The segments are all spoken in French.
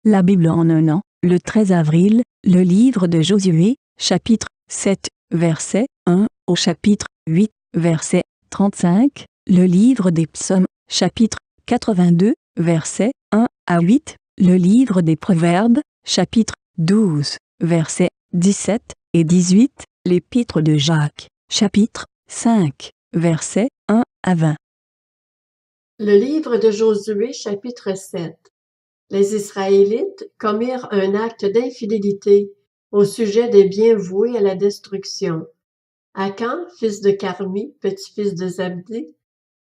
La Bible en un an, le 13 avril, le livre de Josué, chapitre 7, verset 1 au chapitre 8, verset 35, le livre des psaumes, chapitre 82, verset 1 à 8, le livre des proverbes, chapitre 12, versets 17 et 18, l'épître de Jacques, chapitre 5, versets 1 à 20. Le livre de Josué, chapitre 7. Les Israélites commirent un acte d'infidélité au sujet des biens voués à la destruction. Akan, fils de Carmi, petit-fils de Zabdi,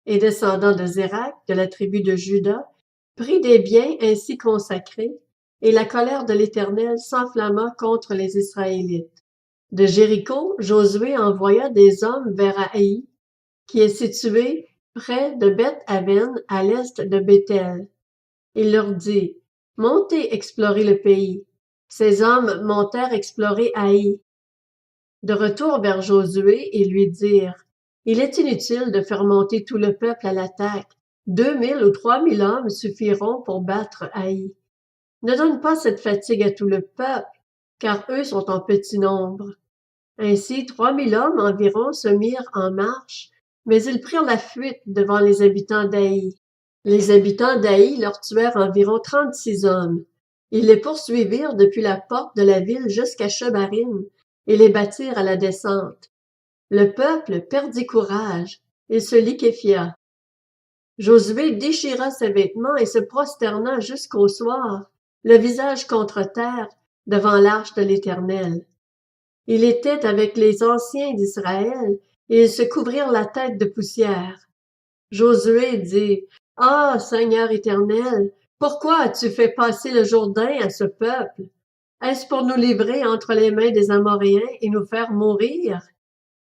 et descendant de Zérak, de la tribu de Juda, prit des biens ainsi consacrés, et la colère de l'Éternel s'enflamma contre les Israélites. De Jéricho, Josué envoya des hommes vers Haï, qui est situé près de Beth-Aven, à l'est de Béthel. Il leur dit: « Montez explorer le pays. » Ces hommes montèrent explorer Haï. De retour vers Josué, ils lui dirent: « Il est inutile de faire monter tout le peuple à l'attaque. 2000 ou 3000 hommes suffiront pour battre Haï. Ne donne pas cette fatigue à tout le peuple, car eux sont en petit nombre. » Ainsi 3000 hommes environ se mirent en marche, mais ils prirent la fuite devant les habitants d'Haï. Les habitants d'Haï leur tuèrent environ 36 hommes. Ils les poursuivirent depuis la porte de la ville jusqu'à Shebarim et les battirent à la descente. Le peuple perdit courage et se liquéfia. Josué déchira ses vêtements et se prosterna jusqu'au soir, le visage contre terre, devant l'arche de l'Éternel. Il était avec les anciens d'Israël, et ils se couvrirent la tête de poussière. Josué dit: « Ah, Seigneur éternel, pourquoi as-tu fait passer le Jourdain à ce peuple? Est-ce pour nous livrer entre les mains des Amoréens et nous faire mourir?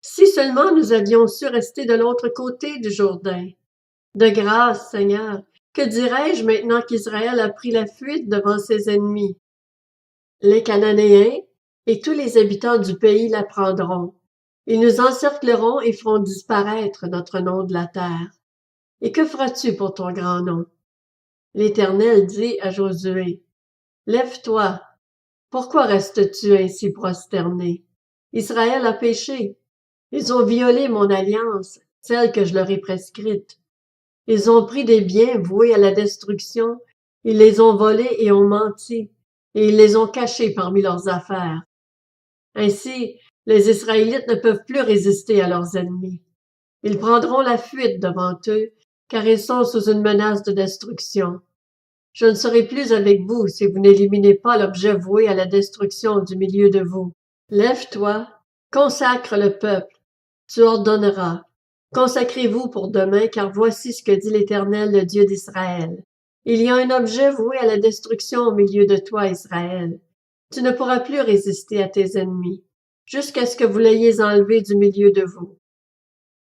Si seulement nous avions su rester de l'autre côté du Jourdain. De grâce, Seigneur, que dirais-je maintenant qu'Israël a pris la fuite devant ses ennemis? Les Cananéens et tous les habitants du pays l'apprendront. Ils nous encercleront et feront disparaître notre nom de la terre. Et que feras-tu pour ton grand nom? » L'Éternel dit à Josué: « Lève-toi. Pourquoi restes-tu ainsi prosterné? Israël a péché. Ils ont violé mon alliance, celle que je leur ai prescrite. Ils ont pris des biens voués à la destruction, ils les ont volés et ont menti, et ils les ont cachés parmi leurs affaires. Ainsi, les Israélites ne peuvent plus résister à leurs ennemis. Ils prendront la fuite devant eux, car ils sont sous une menace de destruction. Je ne serai plus avec vous si vous n'éliminez pas l'objet voué à la destruction du milieu de vous. Lève-toi, consacre le peuple, tu ordonneras. Consacrez-vous pour demain, car voici ce que dit l'Éternel, le Dieu d'Israël. Il y a un objet voué à la destruction au milieu de toi, Israël. Tu ne pourras plus résister à tes ennemis, jusqu'à ce que vous l'ayez enlevé du milieu de vous.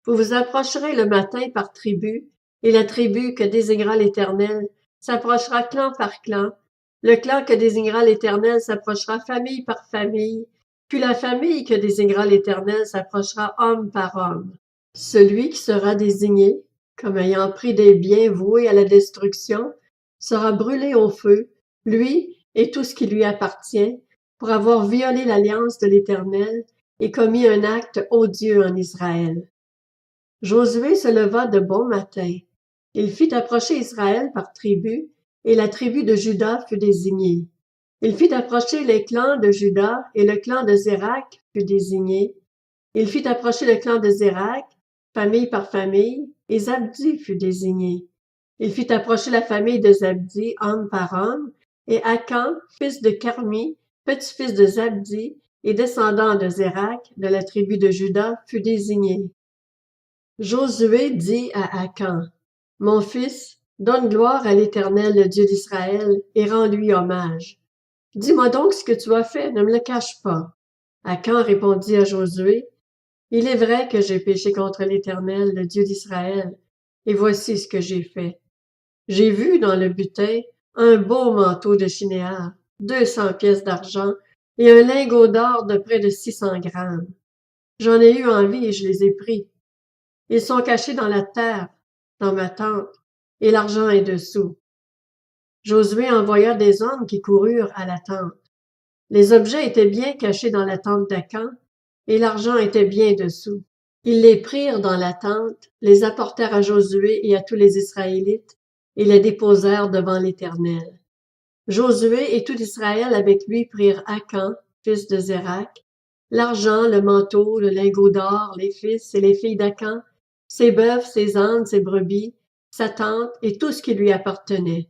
Vous vous approcherez le matin par tribu, et la tribu que désignera l'Éternel s'approchera clan par clan. Le clan que désignera l'Éternel s'approchera famille par famille, puis la famille que désignera l'Éternel s'approchera homme par homme. Celui qui sera désigné, comme ayant pris des biens voués à la destruction, sera brûlé au feu, lui et tout ce qui lui appartient, pour avoir violé l'alliance de l'Éternel et commis un acte odieux en Israël. Josué se leva de bon matin. Il fit approcher Israël par tribu, et la tribu de Juda fut désignée. Il fit approcher les clans de Juda, et le clan de Zérak fut désigné. Il fit approcher le clan de Zérak, famille par famille, et Zabdi fut désigné. Il fit approcher la famille de Zabdi, homme par homme, et Akan, fils de Carmi, petit-fils de Zabdi, et descendant de Zérak, de la tribu de Juda, fut désigné. Josué dit à Akan: « Mon fils, donne gloire à l'Éternel, le Dieu d'Israël, et rends-lui hommage. Dis-moi donc ce que tu as fait, ne me le cache pas. » Akan répondit à Josué: « Il est vrai que j'ai péché contre l'Éternel, le Dieu d'Israël, et voici ce que j'ai fait. J'ai vu dans le butin un beau manteau de chinéar, 200 pièces d'argent, et un lingot d'or de près de 600 grammes. J'en ai eu envie et je les ai pris. Ils sont cachés dans la terre, dans ma tente, et l'argent est dessous. Josué envoya des hommes qui coururent à la tente. Les objets étaient bien cachés dans la tente d'Acan, et l'argent était bien dessous. Ils les prirent dans la tente, les apportèrent à Josué et à tous les Israélites, et les déposèrent devant l'Éternel. Josué et tout Israël avec lui prirent Acan, fils de Zérak, l'argent, le manteau, le lingot d'or, les fils et les filles d'Acan, ses bœufs, ses ânes, ses brebis, sa tente et tout ce qui lui appartenait.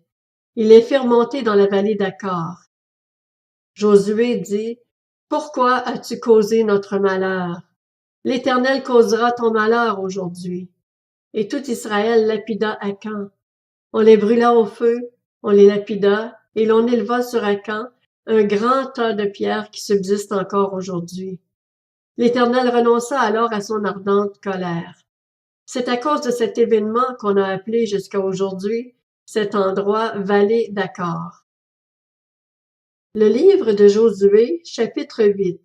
Ils les firent monter dans la vallée d'Achor. Josué dit, « Pourquoi as-tu causé notre malheur? L'Éternel causera ton malheur aujourd'hui. » Et tout Israël lapida Acan. On les brûla au feu, on les lapida, et l'on éleva sur Acan un grand tas de pierres qui subsiste encore aujourd'hui. L'Éternel renonça alors à son ardente colère. C'est à cause de cet événement qu'on a appelé jusqu'à aujourd'hui cet endroit Vallée d'Achor. Le livre de Josué, chapitre 8.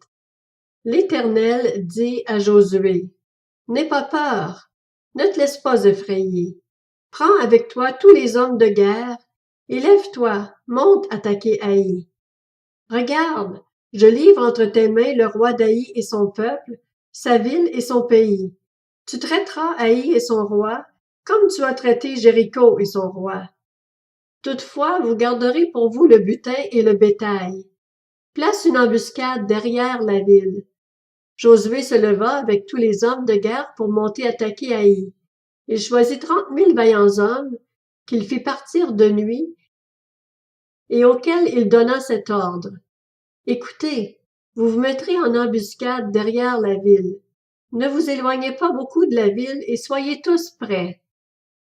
L'Éternel dit à Josué, « N'aie pas peur, ne te laisse pas effrayer. Prends avec toi tous les hommes de guerre, et lève-toi, monte attaquer Haï. Regarde, je livre entre tes mains le roi d'Haï et son peuple, sa ville et son pays. Tu traiteras Haï et son roi, comme tu as traité Jéricho et son roi. Toutefois, vous garderez pour vous le butin et le bétail. Place une embuscade derrière la ville. » Josué se leva avec tous les hommes de guerre pour monter attaquer Haï. Il choisit 30 000 vaillants hommes, qu'il fit partir de nuit, et auxquels il donna cet ordre. « Écoutez, vous vous mettrez en embuscade derrière la ville. Ne vous éloignez pas beaucoup de la ville et soyez tous prêts.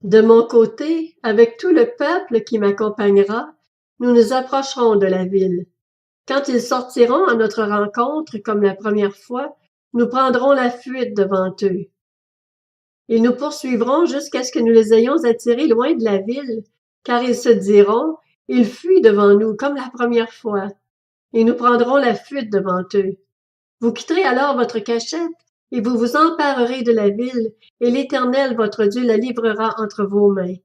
De mon côté, avec tout le peuple qui m'accompagnera, nous nous approcherons de la ville. Quand ils sortiront à notre rencontre comme la première fois, nous prendrons la fuite devant eux. Ils nous poursuivront jusqu'à ce que nous les ayons attirés loin de la ville, car ils se diront, ils fuient devant nous comme la première fois, et nous prendrons la fuite devant eux. Vous quitterez alors votre cachette, et vous vous emparerez de la ville, et l'Éternel votre Dieu la livrera entre vos mains.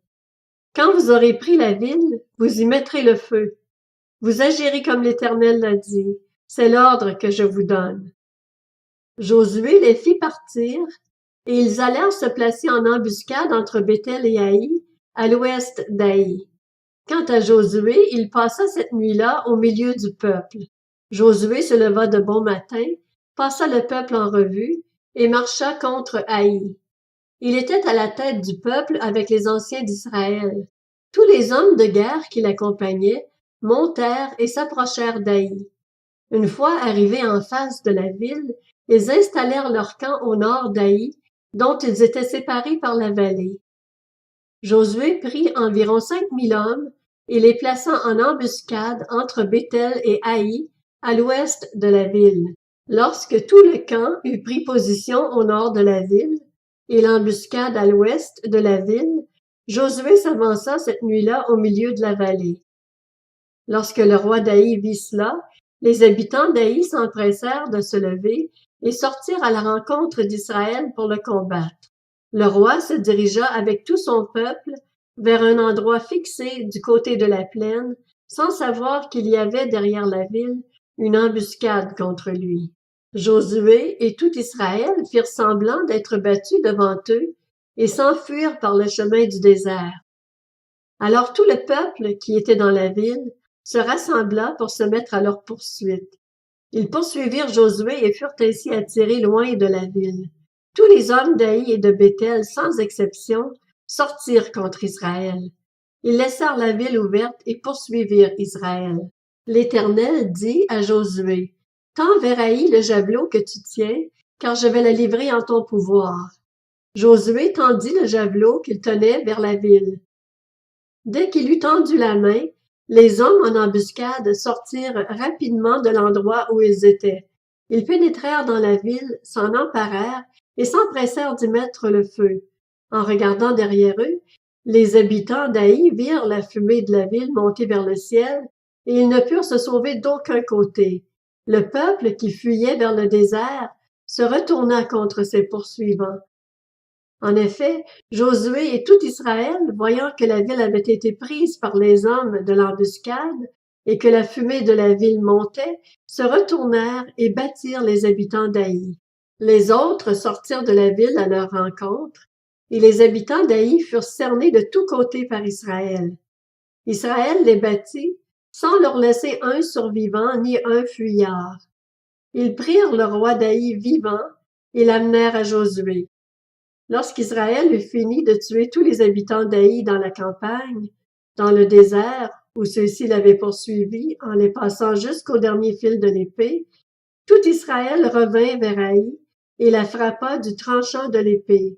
Quand vous aurez pris la ville, vous y mettrez le feu. Vous agirez comme l'Éternel l'a dit. C'est l'ordre que je vous donne. » Josué les fit partir, et ils allèrent se placer en embuscade entre Béthel et Haï, à l'ouest d'Haï. Quant à Josué, il passa cette nuit-là au milieu du peuple. Josué se leva de bon matin, passa le peuple en revue, et marcha contre Haï. Il était à la tête du peuple avec les anciens d'Israël. Tous les hommes de guerre qui l'accompagnaient montèrent et s'approchèrent d'Haï. Une fois arrivés en face de la ville, ils installèrent leur camp au nord d'Haï, dont ils étaient séparés par la vallée. Josué prit environ 5 000 hommes et les plaça en embuscade entre Béthel et Haï, à l'ouest de la ville. Lorsque tout le camp eut pris position au nord de la ville et l'embuscade à l'ouest de la ville, Josué s'avança cette nuit-là au milieu de la vallée. Lorsque le roi d'Haï vit cela, les habitants d'Haï s'empressèrent de se lever et sortirent à la rencontre d'Israël pour le combattre. Le roi se dirigea avec tout son peuple vers un endroit fixé du côté de la plaine, sans savoir qu'il y avait derrière la ville une embuscade contre lui. Josué et tout Israël firent semblant d'être battus devant eux et s'enfuirent par le chemin du désert. Alors tout le peuple qui était dans la ville se rassembla pour se mettre à leur poursuite. Ils poursuivirent Josué et furent ainsi attirés loin de la ville. Tous les hommes d'Haï et de Béthel, sans exception, sortirent contre Israël. Ils laissèrent la ville ouverte et poursuivirent Israël. L'Éternel dit à Josué, « Tends vers Haï le javelot que tu tiens, car je vais la livrer en ton pouvoir. » Josué tendit le javelot qu'il tenait vers la ville. Dès qu'il eut tendu la main, les hommes en embuscade sortirent rapidement de l'endroit où ils étaient. Ils pénétrèrent dans la ville, s'en emparèrent et s'empressèrent d'y mettre le feu. En regardant derrière eux, les habitants d'Haï virent la fumée de la ville monter vers le ciel, et ils ne purent se sauver d'aucun côté. Le peuple qui fuyait vers le désert se retourna contre ses poursuivants. En effet, Josué et tout Israël, voyant que la ville avait été prise par les hommes de l'embuscade et que la fumée de la ville montait, se retournèrent et battirent les habitants d'Aï. Les autres sortirent de la ville à leur rencontre, et les habitants d'Aï furent cernés de tous côtés par Israël. Israël les battit, sans leur laisser un survivant ni un fuyard. Ils prirent le roi d'Aï vivant et l'amenèrent à Josué. Lorsqu'Israël eut fini de tuer tous les habitants d'Aï dans la campagne, dans le désert, où ceux-ci l'avaient poursuivi en les passant jusqu'au dernier fil de l'épée, tout Israël revint vers Aï et la frappa du tranchant de l'épée.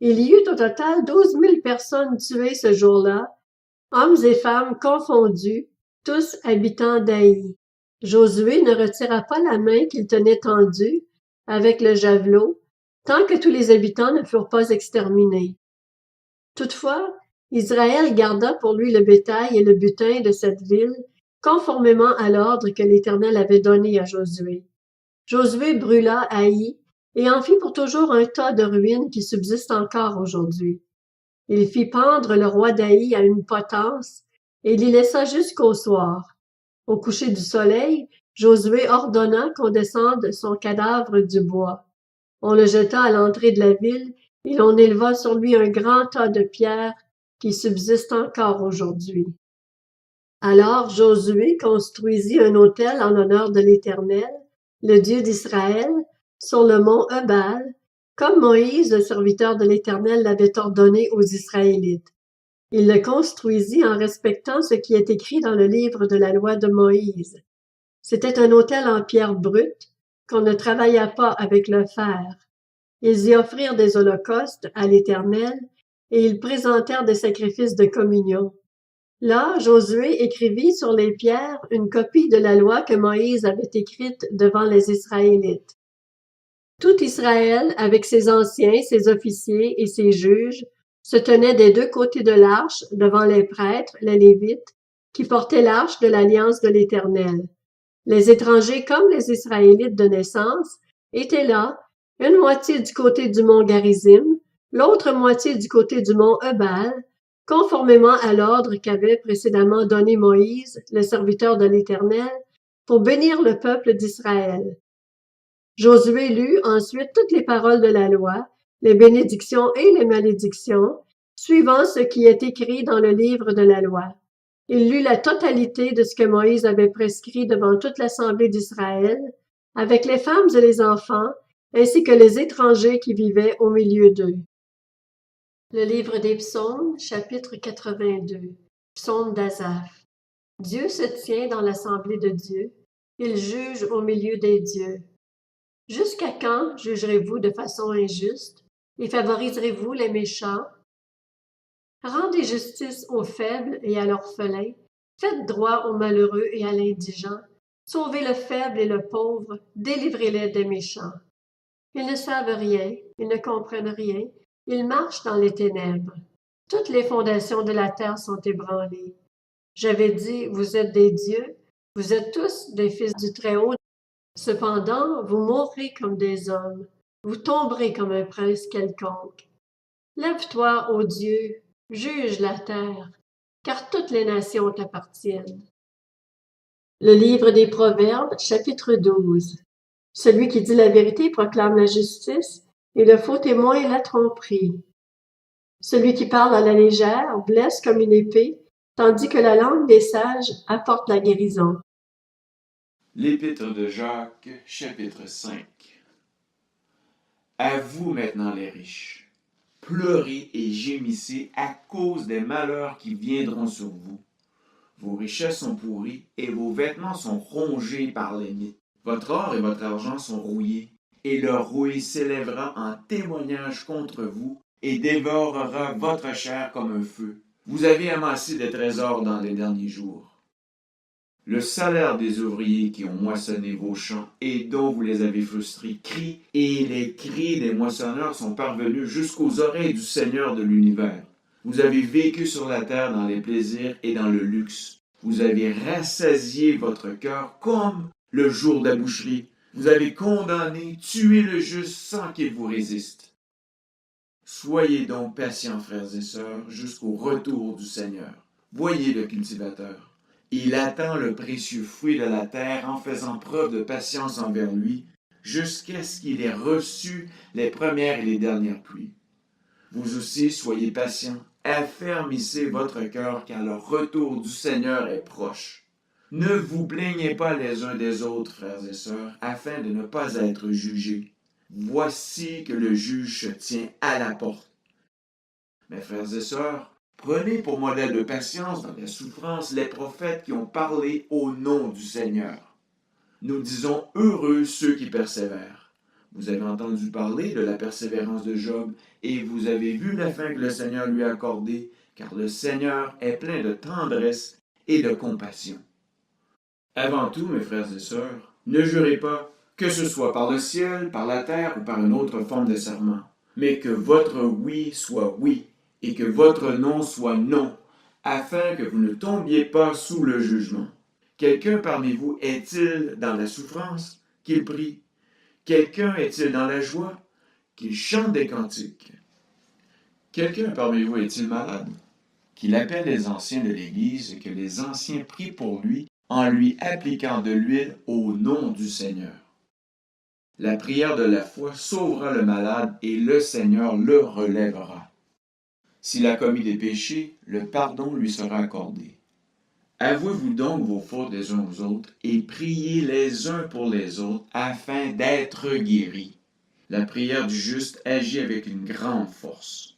Il y eut au total 12 000 personnes tuées ce jour-là, hommes et femmes confondus, tous habitants d'Aï. Josué ne retira pas la main qu'il tenait tendue avec le javelot, tant que tous les habitants ne furent pas exterminés. Toutefois, Israël garda pour lui le bétail et le butin de cette ville, conformément à l'ordre que l'Éternel avait donné à Josué. Josué brûla Haï et en fit pour toujours un tas de ruines qui subsistent encore aujourd'hui. Il fit pendre le roi d'Haï à une potence et l'y laissa jusqu'au soir. Au coucher du soleil, Josué ordonna qu'on descende son cadavre du bois. On le jeta à l'entrée de la ville et l'on éleva sur lui un grand tas de pierres qui subsiste encore aujourd'hui. Alors Josué construisit un autel en l'honneur de l'Éternel, le Dieu d'Israël, sur le mont Ebal, comme Moïse, le serviteur de l'Éternel, l'avait ordonné aux Israélites. Il le construisit en respectant ce qui est écrit dans le livre de la loi de Moïse. C'était un autel en pierre brute, qu'on ne travailla pas avec le fer. Ils y offrirent des holocaustes à l'Éternel, et ils présentèrent des sacrifices de communion. Là, Josué écrivit sur les pierres une copie de la loi que Moïse avait écrite devant les Israélites. Tout Israël, avec ses anciens, ses officiers et ses juges, se tenait des deux côtés de l'arche devant les prêtres, les Lévites, qui portaient l'arche de l'alliance de l'Éternel. Les étrangers comme les Israélites de naissance étaient là, une moitié du côté du mont Garizim, l'autre moitié du côté du mont Ebal, conformément à l'ordre qu'avait précédemment donné Moïse, le serviteur de l'Éternel, pour bénir le peuple d'Israël. Josué lut ensuite toutes les paroles de la loi, les bénédictions et les malédictions, suivant ce qui est écrit dans le livre de la loi. Il lut la totalité de ce que Moïse avait prescrit devant toute l'assemblée d'Israël, avec les femmes et les enfants, ainsi que les étrangers qui vivaient au milieu d'eux. Le livre des Psaumes, chapitre 82. Psaume d'Asaph. Dieu se tient dans l'assemblée de Dieu, il juge au milieu des dieux. Jusqu'à quand jugerez-vous de façon injuste et favoriserez-vous les méchants? Rendez justice aux faibles et à l'orphelin, faites droit aux malheureux et à l'indigent, sauvez le faible et le pauvre, délivrez-les des méchants. Ils ne savent rien, ils ne comprennent rien, ils marchent dans les ténèbres. Toutes les fondations de la terre sont ébranlées. J'avais dit, vous êtes des dieux, vous êtes tous des fils du Très-Haut. Cependant, vous mourrez comme des hommes, vous tomberez comme un prince quelconque. Lève-toi, ô Dieu, juge la terre, car toutes les nations t'appartiennent. Le livre des Proverbes, chapitre 12. Celui qui dit la vérité proclame la justice, et le faux témoin la tromperie. Celui qui parle à la légère blesse comme une épée, tandis que la langue des sages apporte la guérison. L'Épître de Jacques, chapitre 5. À vous maintenant les riches, pleurez et gémissez à cause des malheurs qui viendront sur vous. Vos richesses sont pourries et vos vêtements sont rongés par les mites. Votre or et votre argent sont rouillés, et leur rouille s'élèvera en témoignage contre vous et dévorera votre chair comme un feu. Vous avez amassé des trésors dans les derniers jours. Le salaire des ouvriers qui ont moissonné vos champs et dont vous les avez frustrés crie, et les cris des moissonneurs sont parvenus jusqu'aux oreilles du Seigneur de l'univers. Vous avez vécu sur la terre dans les plaisirs et dans le luxe. Vous avez rassasié votre cœur comme le jour de la boucherie. Vous avez condamné, tué le juste sans qu'il vous résiste. Soyez donc patients, frères et sœurs, jusqu'au retour du Seigneur. Voyez le cultivateur. Il attend le précieux fruit de la terre en faisant preuve de patience envers lui, jusqu'à ce qu'il ait reçu les premières et les dernières pluies. Vous aussi, soyez patients, affermissez votre cœur, car le retour du Seigneur est proche. Ne vous plaignez pas les uns des autres, frères et sœurs, afin de ne pas être jugés. Voici que le juge se tient à la porte. Mes frères et sœurs, prenez pour modèle de patience dans la souffrance les prophètes qui ont parlé au nom du Seigneur. Nous disons heureux ceux qui persévèrent. Vous avez entendu parler de la persévérance de Job et vous avez vu la fin que le Seigneur lui a accordée, car le Seigneur est plein de tendresse et de compassion. Avant tout, mes frères et sœurs, ne jurez pas, que ce soit par le ciel, par la terre ou par une autre forme de serment, mais que votre oui soit oui et que votre non soit non, afin que vous ne tombiez pas sous le jugement. Quelqu'un parmi vous est-il dans la souffrance? Qu'il prie. Quelqu'un est-il dans la joie? Qu'il chante des cantiques. Quelqu'un parmi vous est-il malade? Qu'il appelle les anciens de l'Église et que les anciens prient pour lui en lui appliquant de l'huile au nom du Seigneur. La prière de la foi sauvera le malade et le Seigneur le relèvera. S'il a commis des péchés, le pardon lui sera accordé. Avouez-vous donc vos fautes les uns aux autres et priez les uns pour les autres afin d'être guéris. La prière du juste agit avec une grande force.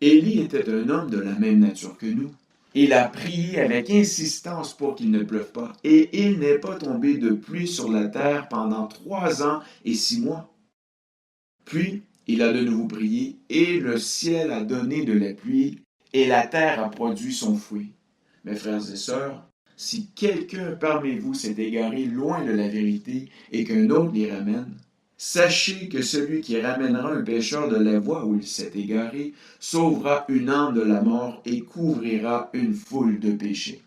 Élie était un homme de la même nature que nous. Il a prié avec insistance pour qu'il ne pleuve pas, et il n'est pas tombé de pluie sur la terre pendant 3 ans et 6 mois. Puis, il a de nouveau prié, et le ciel a donné de la pluie, et la terre a produit son fruit. Mes frères et sœurs, si quelqu'un parmi vous s'est égaré loin de la vérité et qu'un autre l'y ramène, sachez que celui qui ramènera un pécheur de la voie où il s'est égaré sauvera une âme de la mort et couvrira une foule de péchés.